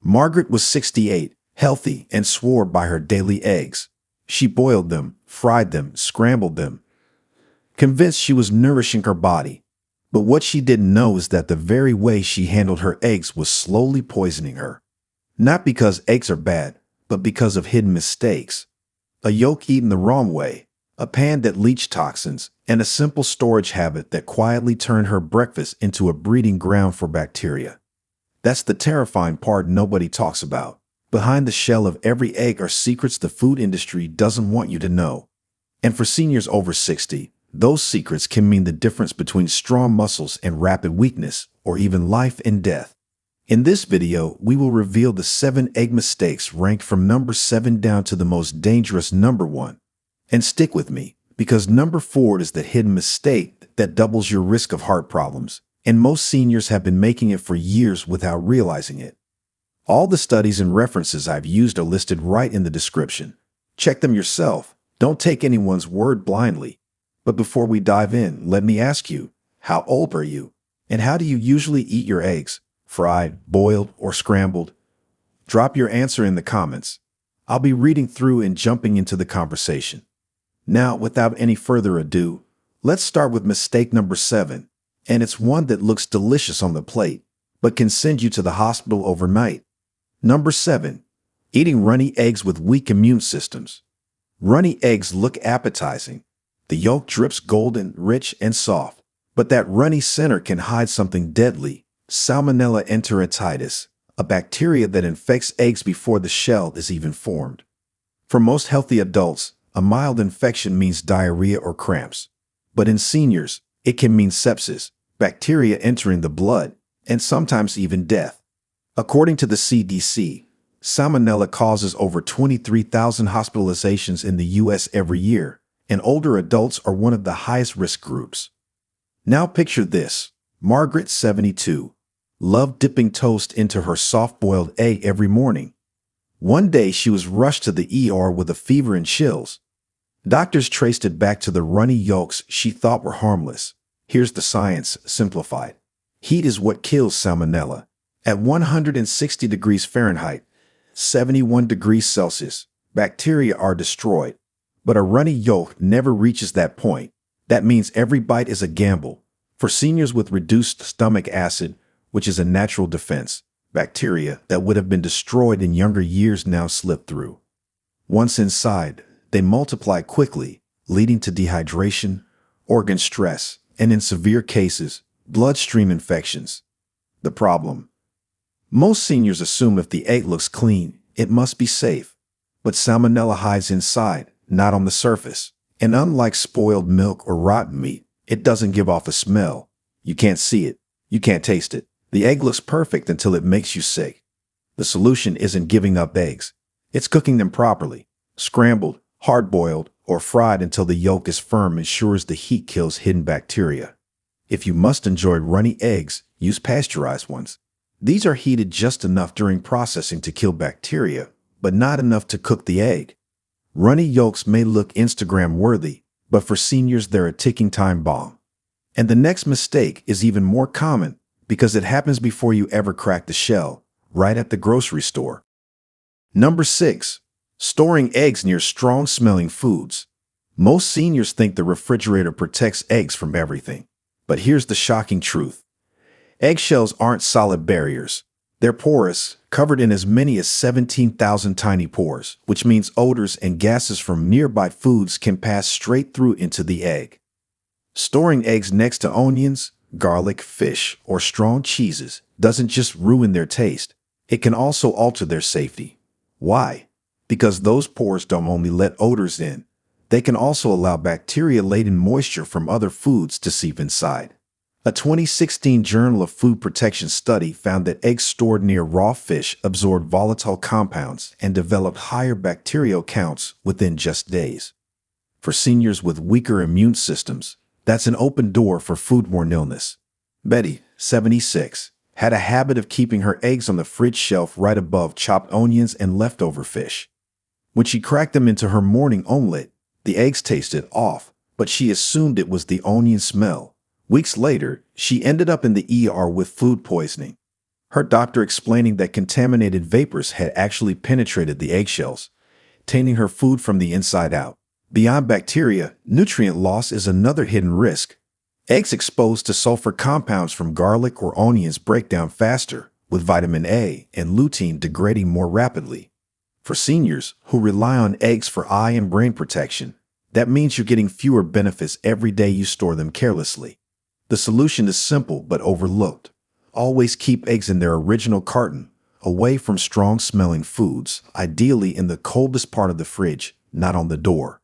Margaret was 68, healthy, and swore by her daily eggs. She boiled them, fried them, scrambled them, convinced she was nourishing her body. But what she didn't know is that the very way she handled her eggs was slowly poisoning her. Not because eggs are bad, but because of hidden mistakes. A yolk eaten the wrong way, a pan that leached toxins, and a simple storage habit that quietly turned her breakfast into a breeding ground for bacteria. That's the terrifying part nobody talks about. Behind the shell of every egg are secrets the food industry doesn't want you to know. And for seniors over 60, those secrets can mean the difference between strong muscles and rapid weakness, or even life and death. In this video, we will reveal the 7 egg mistakes ranked from number 7 down to the most dangerous number 1. And stick with me, because number 4 is the hidden mistake that doubles your risk of heart problems, and most seniors have been making it for years without realizing it. All the studies and references I've used are listed right in the description. Check them yourself. Don't take anyone's word blindly. But before we dive in, let me ask you, how old are you? And how do you usually eat your eggs? Fried, boiled, or scrambled? Drop your answer in the comments. I'll be reading through and jumping into the conversation. Now, without any further ado, let's start with mistake number 7, and it's one that looks delicious on the plate, but can send you to the hospital overnight. Number 7, eating runny eggs with weak immune systems. Runny eggs look appetizing. The yolk drips golden, rich, and soft, but that runny center can hide something deadly: Salmonella enteritis, a bacteria that infects eggs before the shell is even formed. For most healthy adults, a mild infection means diarrhea or cramps. But in seniors, it can mean sepsis, bacteria entering the blood, and sometimes even death. According to the CDC, Salmonella causes over 23,000 hospitalizations in the U.S. every year, and older adults are one of the highest risk groups. Now picture this: Margaret, 72, loved dipping toast into her soft-boiled egg every morning. One day she was rushed to the ER with a fever and chills. Doctors traced it back to the runny yolks she thought were harmless. Here's the science simplified. Heat is what kills Salmonella. At 160 degrees Fahrenheit, 71 degrees Celsius, bacteria are destroyed. But a runny yolk never reaches that point. That means every bite is a gamble. For seniors with reduced stomach acid, which is a natural defense, bacteria that would have been destroyed in younger years now slip through. Once inside, they multiply quickly, leading to dehydration, organ stress, and in severe cases, bloodstream infections. The problem: most seniors assume if the egg looks clean, it must be safe. But Salmonella hides inside, not on the surface. And unlike spoiled milk or rotten meat, it doesn't give off a smell. You can't see it. You can't taste it. The egg looks perfect until it makes you sick. The solution isn't giving up eggs. It's cooking them properly. Scrambled, hard-boiled, or fried until the yolk is firm ensures the heat kills hidden bacteria. If you must enjoy runny eggs, use pasteurized ones. These are heated just enough during processing to kill bacteria, but not enough to cook the egg. Runny yolks may look Instagram-worthy, but for seniors they're a ticking time bomb. And the next mistake is even more common because it happens before you ever crack the shell, right at the grocery store. Number 6, storing eggs near strong-smelling foods. Most seniors think the refrigerator protects eggs from everything. But here's the shocking truth. Eggshells aren't solid barriers. They're porous, covered in as many as 17,000 tiny pores, which means odors and gases from nearby foods can pass straight through into the egg. Storing eggs next to onions, garlic, fish, or strong cheeses doesn't just ruin their taste. It can also alter their safety. Why? Because those pores don't only let odors in, they can also allow bacteria-laden moisture from other foods to seep inside. A 2016 Journal of Food Protection study found that eggs stored near raw fish absorbed volatile compounds and developed higher bacterial counts within just days. For seniors with weaker immune systems, that's an open door for foodborne illness. Betty, 76, had a habit of keeping her eggs on the fridge shelf right above chopped onions and leftover fish. When she cracked them into her morning omelet, the eggs tasted off, but she assumed it was the onion smell. Weeks later, she ended up in the ER with food poisoning. her doctor explaining that contaminated vapors had actually penetrated the eggshells, tainting her food from the inside out. Beyond bacteria, nutrient loss is another hidden risk. Eggs exposed to sulfur compounds from garlic or onions break down faster, with vitamin A and lutein degrading more rapidly. For seniors who rely on eggs for eye and brain protection, that means you're getting fewer benefits every day you store them carelessly. The solution is simple but overlooked. Always keep eggs in their original carton, away from strong-smelling foods, ideally in the coldest part of the fridge, not on the door.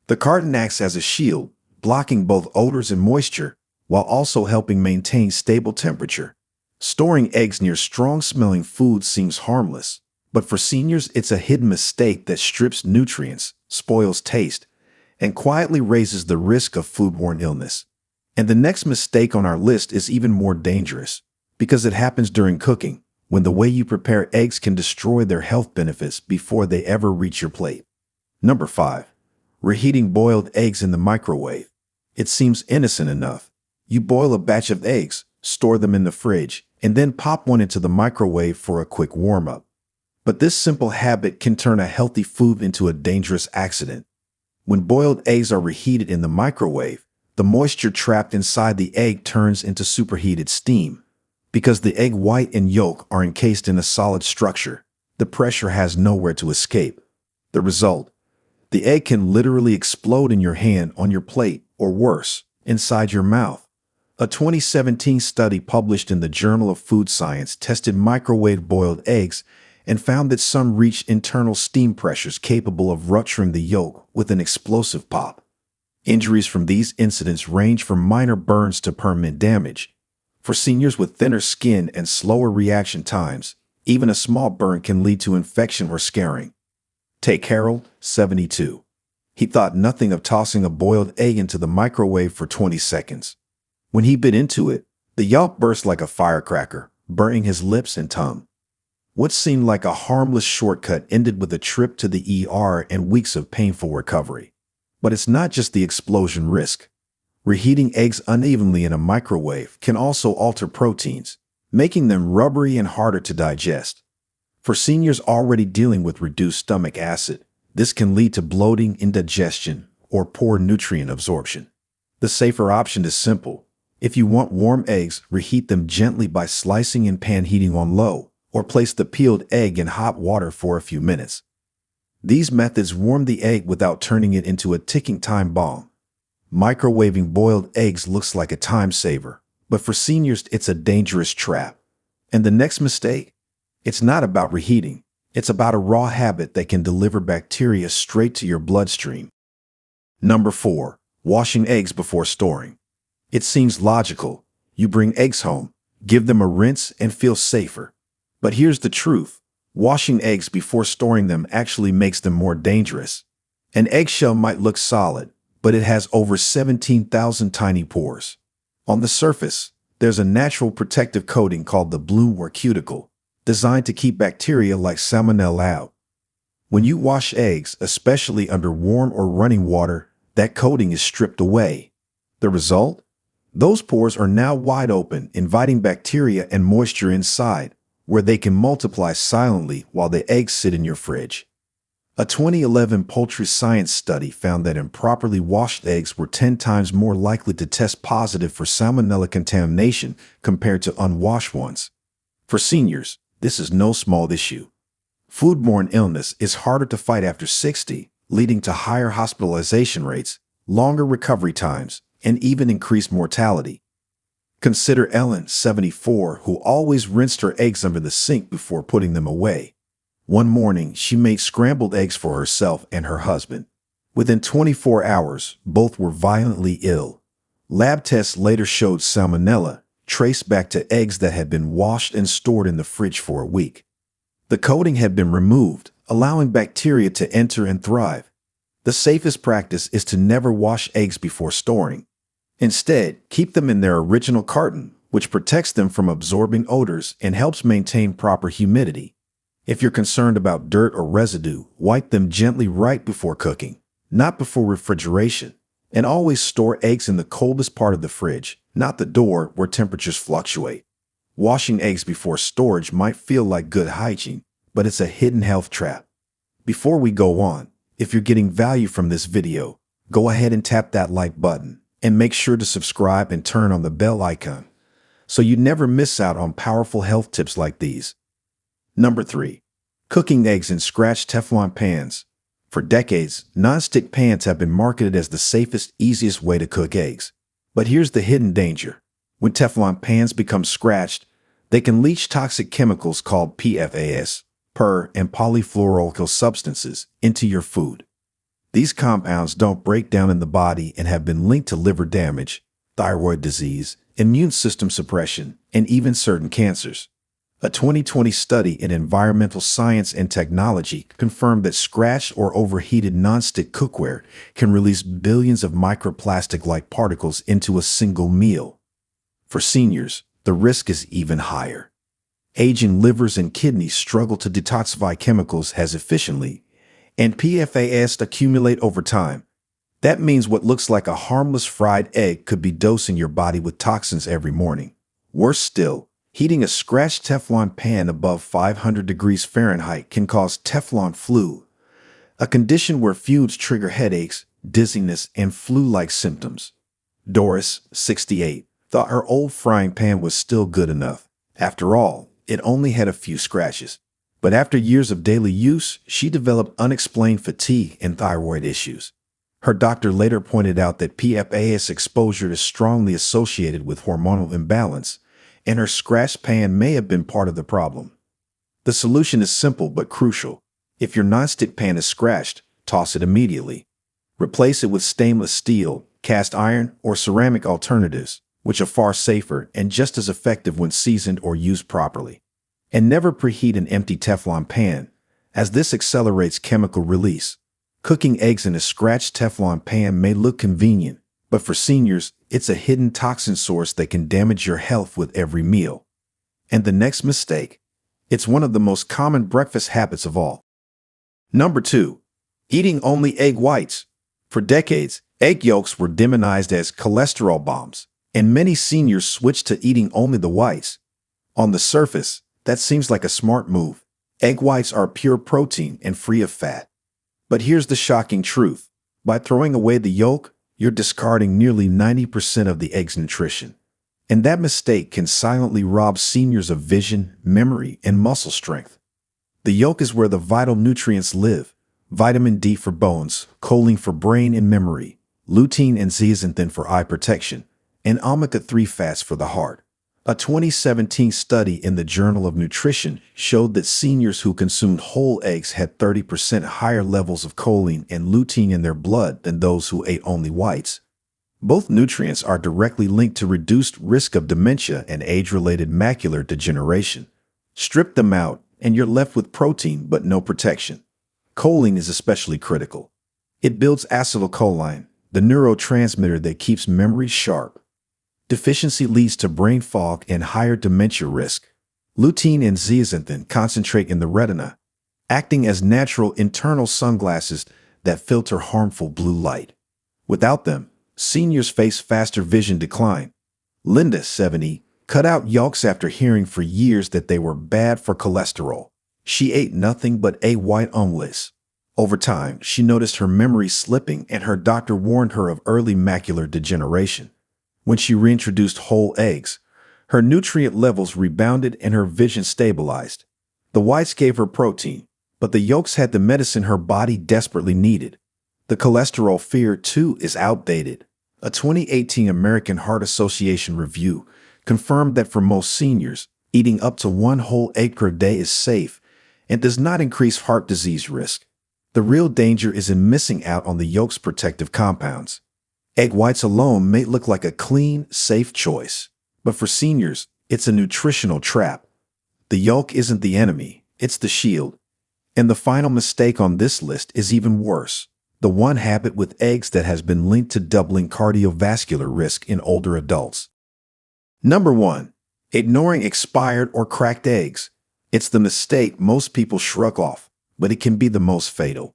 The carton acts as a shield, blocking both odors and moisture, while also helping maintain stable temperature. Storing eggs near strong-smelling foods seems harmless, but for seniors it's a hidden mistake that strips nutrients, spoils taste, and quietly raises the risk of foodborne illness. And the next mistake on our list is even more dangerous, because it happens during cooking, when the way you prepare eggs can destroy their health benefits before they ever reach your plate. Number 5. Reheating boiled eggs in the microwave. It seems innocent enough. You boil a batch of eggs, store them in the fridge, and then pop one into the microwave for a quick warm-up. But this simple habit can turn a healthy food into a dangerous accident. When boiled eggs are reheated in the microwave, the moisture trapped inside the egg turns into superheated steam. Because the egg white and yolk are encased in a solid structure, the pressure has nowhere to escape. The result? The egg can literally explode in your hand, on your plate, or worse, inside your mouth. A 2017 study published in the Journal of Food Science tested microwave boiled eggs and found that some reached internal steam pressures capable of rupturing the yolk with an explosive pop. Injuries from these incidents range from minor burns to permanent damage. For seniors with thinner skin and slower reaction times, even a small burn can lead to infection or scarring. Take Harold, 72. He thought nothing of tossing a boiled egg into the microwave for 20 seconds. When he bit into it, the yolk burst like a firecracker, burning his lips and tongue. What seemed like a harmless shortcut ended with a trip to the ER and weeks of painful recovery. But it's not just the explosion risk. Reheating eggs unevenly in a microwave can also alter proteins, making them rubbery and harder to digest. For seniors already dealing with reduced stomach acid, this can lead to bloating, indigestion, or poor nutrient absorption. The safer option is simple. If you want warm eggs, reheat them gently by slicing and pan heating on low, or place the peeled egg in hot water for a few minutes. These methods warm the egg without turning it into a ticking time bomb. Microwaving boiled eggs looks like a time saver, but for seniors it's a dangerous trap. And the next mistake? It's not about reheating. It's about a raw habit that can deliver bacteria straight to your bloodstream. Number 4. Washing eggs before storing. It seems logical. You bring eggs home, give them a rinse, and feel safer. But here's the truth. Washing eggs before storing them actually makes them more dangerous. An eggshell might look solid, but it has over 17,000 tiny pores. On the surface, there's a natural protective coating called the bloom or cuticle, designed to keep bacteria like salmonella out. When you wash eggs, especially under warm or running water, that coating is stripped away. The result? Those pores are now wide open, inviting bacteria and moisture inside, where they can multiply silently while the eggs sit in your fridge. A 2011 poultry science study found that improperly washed eggs were 10 times more likely to test positive for salmonella contamination compared to unwashed ones. For seniors, this is no small issue. Foodborne illness is harder to fight after 60, leading to higher hospitalization rates, longer recovery times, and even increased mortality. Consider Ellen, 74, who always rinsed her eggs under the sink before putting them away. One morning, she made scrambled eggs for herself and her husband. Within 24 hours, both were violently ill. Lab tests later showed salmonella, traced back to eggs that had been washed and stored in the fridge for a week. The coating had been removed, allowing bacteria to enter and thrive. The safest practice is to never wash eggs before storing. Instead, keep them in their original carton, which protects them from absorbing odors and helps maintain proper humidity. If you're concerned about dirt or residue, wipe them gently right before cooking, not before refrigeration. And always store eggs in the coldest part of the fridge, not the door where temperatures fluctuate. Washing eggs before storage might feel like good hygiene, but it's a hidden health trap. Before we go on, if you're getting value from this video, go ahead and tap that like button and make sure to subscribe and turn on the bell icon so you never miss out on powerful health tips like these. Number 3. Cooking eggs in scratched Teflon pans. For decades, non-stick pans have been marketed as the safest, easiest way to cook eggs. But here's the hidden danger. When Teflon pans become scratched, they can leach toxic chemicals called PFAS, per, and polyfluoroalkyl substances into your food. These compounds don't break down in the body and have been linked to liver damage, thyroid disease, immune system suppression, and even certain cancers. A 2020 study in Environmental Science and Technology confirmed that scratched or overheated nonstick cookware can release billions of microplastic-like particles into a single meal. For seniors, the risk is even higher. Aging livers and kidneys struggle to detoxify chemicals as efficiently, and PFAS accumulate over time. That means what looks like a harmless fried egg could be dosing your body with toxins every morning. Worse still, heating a scratched Teflon pan above 500 degrees Fahrenheit can cause Teflon flu, a condition where fumes trigger headaches, dizziness, and flu-like symptoms. Doris, 68, thought her old frying pan was still good enough. After all, it only had a few scratches. But after years of daily use, she developed unexplained fatigue and thyroid issues. Her doctor later pointed out that PFAS exposure is strongly associated with hormonal imbalance, and her scratched pan may have been part of the problem. The solution is simple but crucial. If your nonstick pan is scratched, toss it immediately. Replace it with stainless steel, cast iron, or ceramic alternatives, which are far safer and just as effective when seasoned or used properly. And never preheat an empty Teflon pan, as this accelerates chemical release. Cooking eggs in a scratched Teflon pan may look convenient, but for seniors, it's a hidden toxin source that can damage your health with every meal. And the next mistake. It's one of the most common breakfast habits of all. Number 2. Eating only egg whites. For decades, egg yolks were demonized as cholesterol bombs, and many seniors switched to eating only the whites. On the surface, that seems like a smart move. Egg whites are pure protein and free of fat. But here's the shocking truth. By throwing away the yolk, you're discarding nearly 90% of the egg's nutrition. And that mistake can silently rob seniors of vision, memory, and muscle strength. The yolk is where the vital nutrients live. Vitamin D for bones, choline for brain and memory, lutein and zeaxanthin for eye protection, and omega-3 fats for the heart. A 2017 study in the Journal of Nutrition showed that seniors who consumed whole eggs had 30% higher levels of choline and lutein in their blood than those who ate only whites. Both nutrients are directly linked to reduced risk of dementia and age-related macular degeneration. Strip them out, and you're left with protein but no protection. Choline is especially critical. It builds acetylcholine, the neurotransmitter that keeps memory sharp. Deficiency leads to brain fog and higher dementia risk. Lutein and zeaxanthin concentrate in the retina, acting as natural internal sunglasses that filter harmful blue light. Without them, seniors face faster vision decline. Linda, 70, cut out yolks after hearing for years that they were bad for cholesterol. She ate nothing but egg white omelets. Over time, she noticed her memory slipping and her doctor warned her of early macular degeneration. When she reintroduced whole eggs, her nutrient levels rebounded and her vision stabilized. The whites gave her protein, but the yolks had the medicine her body desperately needed. The cholesterol fear, too, is outdated. A 2018 American Heart Association review confirmed that for most seniors, eating up to one whole egg per day is safe and does not increase heart disease risk. The real danger is in missing out on the yolk's protective compounds. Egg whites alone may look like a clean, safe choice, but for seniors, it's a nutritional trap. The yolk isn't the enemy, it's the shield. And the final mistake on this list is even worse. The one habit with eggs that has been linked to doubling cardiovascular risk in older adults. Number 1. Ignoring expired or cracked eggs. It's the mistake most people shrug off, but it can be the most fatal.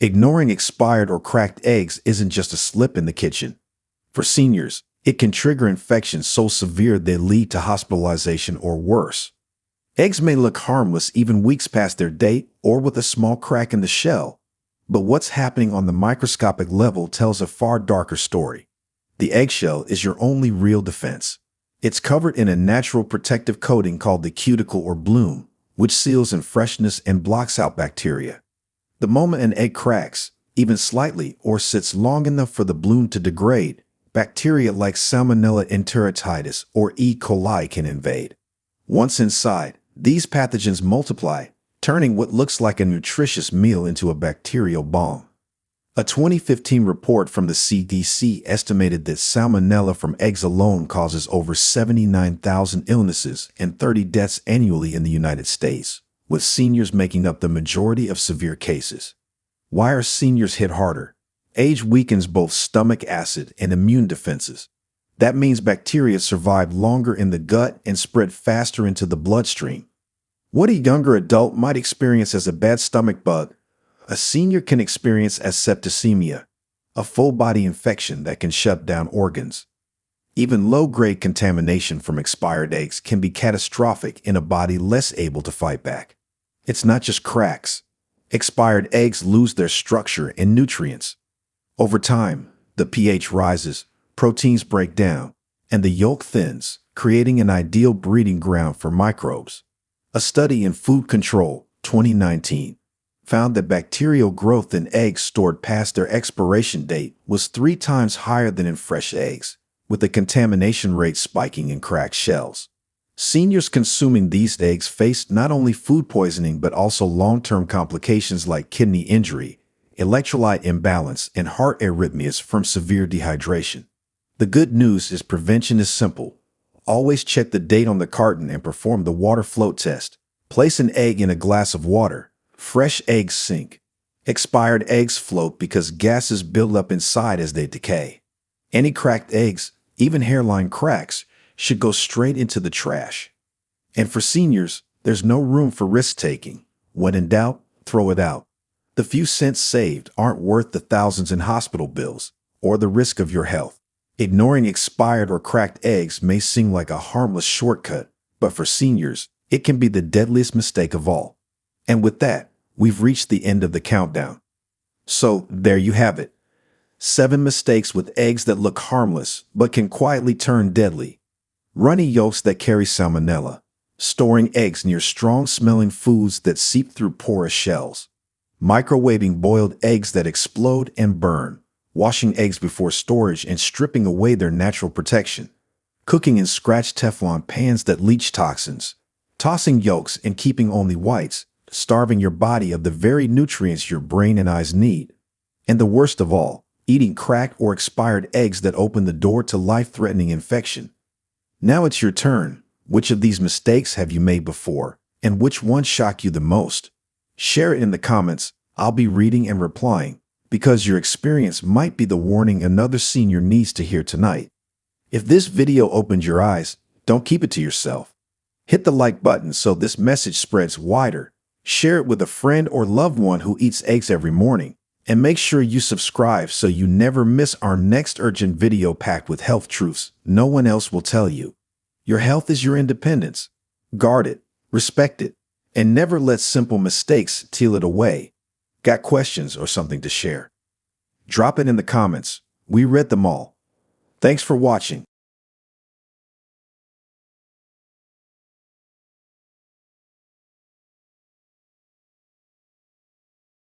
Ignoring expired or cracked eggs isn't just a slip in the kitchen. For seniors, It can trigger infections so severe they lead to hospitalization or worse. Eggs may look harmless even weeks past their date or with a small crack in the shell. But what's happening on the microscopic level tells a far darker story. The eggshell is your only real defense. It's covered in a natural protective coating called the cuticle or bloom, which seals in freshness and blocks out bacteria. The moment an egg cracks, even slightly, or sits long enough for the bloom to degrade, bacteria like Salmonella enteritidis or E. coli can invade. Once inside, these pathogens multiply, turning what looks like a nutritious meal into a bacterial bomb. A 2015 report from the CDC estimated that salmonella from eggs alone causes over 79,000 illnesses and 30 deaths annually in the United States, with seniors making up the majority of severe cases. Why are seniors hit harder? Age weakens both stomach acid and immune defenses. That means bacteria survive longer in the gut and spread faster into the bloodstream. What a younger adult might experience as a bad stomach bug, a senior can experience as septicemia, a full-body infection that can shut down organs. Even low-grade contamination from expired eggs can be catastrophic in a body less able to fight back. It's not just cracks. Expired eggs lose their structure and nutrients. Over time, the pH rises, proteins break down, and the yolk thins, creating an ideal breeding ground for microbes. A study in Food Control, 2019, found that bacterial growth in eggs stored past their expiration date was 3 times higher than in fresh eggs, with the contamination rate spiking in cracked shells. Seniors consuming these eggs faced not only food poisoning but also long-term complications like kidney injury, electrolyte imbalance, and heart arrhythmias from severe dehydration. The good news is prevention is simple. Always check the date on the carton and perform the water float test. Place an egg in a glass of water. Fresh eggs sink. Expired eggs float because gases build up inside as they decay. Any cracked eggs, even hairline cracks, should go straight into the trash. And for seniors, there's no room for risk-taking. When in doubt, throw it out. The few cents saved aren't worth the thousands in hospital bills or the risk of your health. Ignoring expired or cracked eggs may seem like a harmless shortcut, but for seniors, it can be the deadliest mistake of all. And with that, we've reached the end of the countdown. So there you have it. 7 mistakes with eggs that look harmless but can quietly turn deadly. Runny yolks that carry salmonella. Storing eggs near strong-smelling foods that seep through porous shells. Microwaving boiled eggs that explode and burn. Washing eggs before storage and stripping away their natural protection. Cooking in scratched Teflon pans that leach toxins. Tossing yolks and keeping only whites, starving your body of the very nutrients your brain and eyes need. And the worst of all, eating cracked or expired eggs that open the door to life-threatening infection. Now it's your turn. Which of these mistakes have you made before, and which one shocked you the most? Share it in the comments. I'll be reading and replying, because your experience might be the warning another senior needs to hear tonight. If this video opened your eyes, don't keep it to yourself. Hit the like button so this message spreads wider. Share it with a friend or loved one who eats eggs every morning. And make sure you subscribe so you never miss our next urgent video packed with health truths no one else will tell you. Your health is your independence. Guard it, respect it, and never let simple mistakes steal it away. Got questions or something to share? Drop it in the comments. We read them all. Thanks for watching.